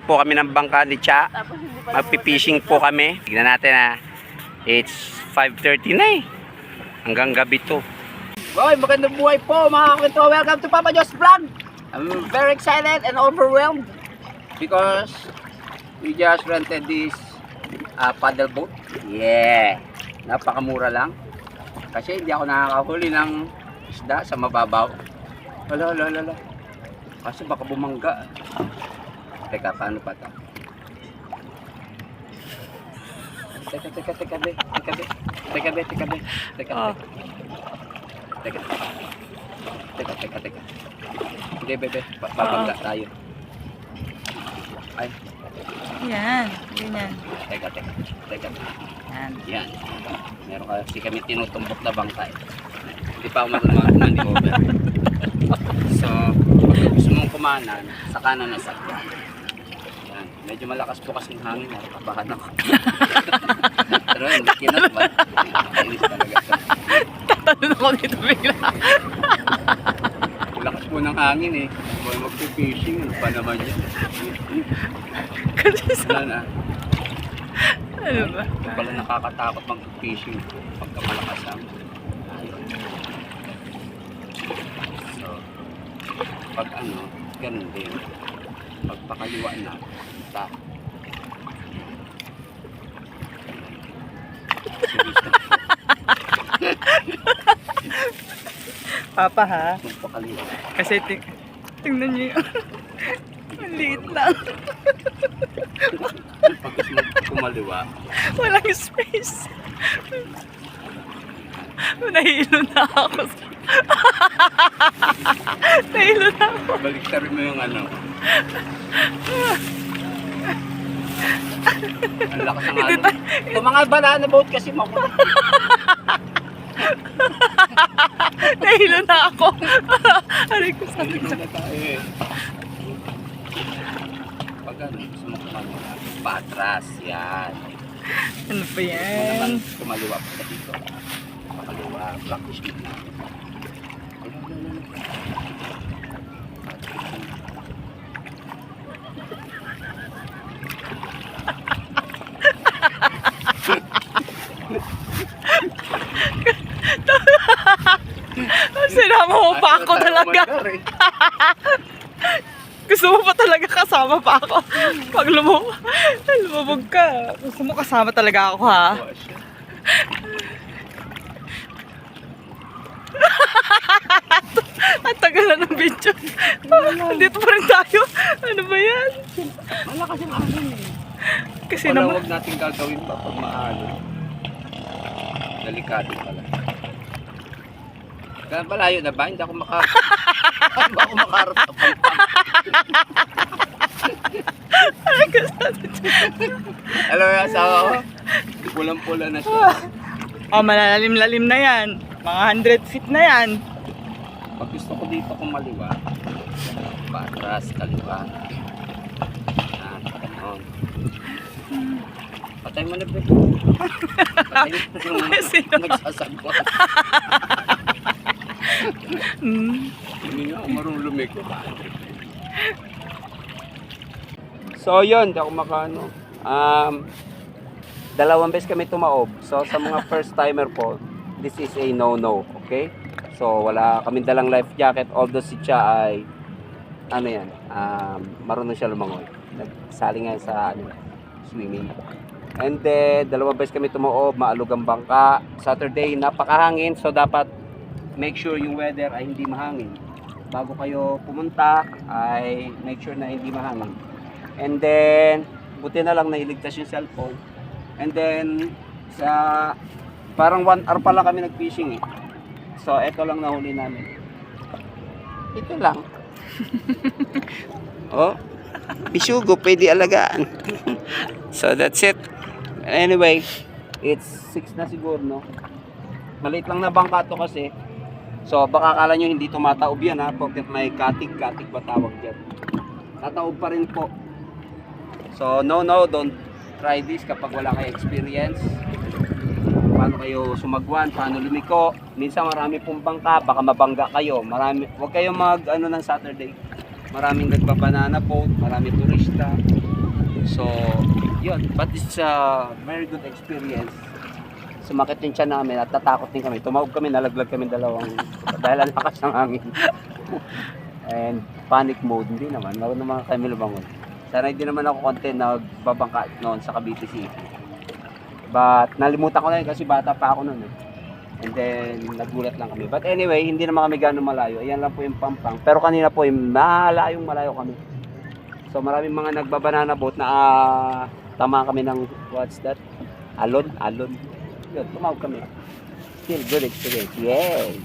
po kami ng bangka ni Cha. Magpipishing po kami. Tignan natin ha. It's 5:30 na eh. Hanggang gabi to. Boy, magandang buhay po mga kwento. Welcome to Papa Jo's Vlog. I'm very excited and overwhelmed because we just rented this paddle boat. Yeah. Napakamura lang. Kasi hindi ako nakakahuli ng isda sa mababaw. Wala. Kasi baka bumangga. Teka, paano pa ito? Teka. Hindi, bebe. Babangga tayo. Ay. Yan. Ganyan. Teka. Yan. Yan. Meron kasi kami tinutumbok na bangkay. Hindi pa ako marunong maniover. So, pag gusto mong kumanan, sa kanan na sakya. Yan. Medyo malakas po kasing hangin. Nakabahan ako. Pero hindi kinat ba? Kainis talaga. Tatanong ako dito bigla. Lakas po ng hangin eh. Magpipishing. Ano pa naman yan? Kasi sa... Wala na. Ano ba? Ito pala nakakatakot mag-fishing pagka malakas ang ayun. So, pag ano, ganun din. Pag pakaliwa na, ta. Papa ha? Pag pakaliwa. Kasi tingnan niyo yun. Ang liit lang. Pag kumaliwa, Walang space. Nahilo na ako. Nahilo na ako. baliktarin mo yung ano. Ang lakas ng ano. Ito mga banana boat kasi makulit. Nahilo na ako. Aray ko sa Hindi na tayo eh. Pag ano, gusto mo kumaliwa, patras, yan. Ano pa Kung naman yan? kumaliwa pa dito. Pakaliwa, blackish na. Sinama mo pa ako talaga. Gusto mo pa talaga kasama pa ako. Pag lumubog ka. Gusto mo kasama talaga ako ha. Ang tagal na ng video. Dito pa rin tayo. Ano ba yan? Malakas yung hangin eh. Kasi Wala, naman. huwag natin gagawin pa pag maalo. Delikado pala. Kaya malayo na ba? Hindi ako makaharap sa pampang. Alam mo yung asawa ko? Pulang-pula na siya. Oh, malalalim-lalim na yan. Mga 100 feet na yan. Pag gusto ko dito kumaliwa, patras, kaliwa. Ganon. Patay mo na ba? Patay mo Sino? yung nagsasagwa. Hindi nga ako marunong lumiko. So yun, di ako makano. Dalawang beses kami tumaob. So sa mga first timer po, this is a no-no, okay? So wala kaming dalang life jacket, although si Cha ay ano yan, marunong siya lumangoy. Nagsali nga sa swimming. And then dalawang beses kami tumaob, maalog ang bangka. Saturday napakahangin, so dapat make sure yung weather ay hindi mahangin. Bago kayo pumunta ay make sure na hindi mahangin. And then buti na lang nailigtas yung cellphone. And then sa parang 1 hour pa lang kami nag-fishing eh. So ito lang nahuli namin. Ito lang. Oh, bisugo pwede alagaan. So that's it. Anyway, it's 6 na siguro, no? Maliit lang na bangka to kasi. So baka akala nyo hindi tumataob yan ha, porque may katig ba tawag dyan. Tataob pa rin po. So no, don't try this kapag wala kayo experience. Paano kayo sumagwan, paano lumiko. Minsan marami pong bangka, baka mabangga kayo. Huwag kayong mag ano ng Saturday. Maraming nagbabanana boat, marami turista. So, yun. But it's a very good experience. Sumakit yung tiyan namin at natakot din kami. Tumawag kami, nalaglag kami dalawang dahil ang lakas ng hangin. And panic mode, hindi naman. Marunong naman kami lumangon. Sana hindi naman ako content na babangka noon sa Cavite City. But nalimutan ko na yun kasi bata pa ako noon. And then nagulat lang kami. But anyway, hindi naman kami gano'ng malayo. Ayan lang po yung Pampang. Pero kanina po yung malayo kami. So maraming mga nagbabanana boat na tama kami ng what's that? Alon. Yun, tumawag kami. Still good experience. Yay!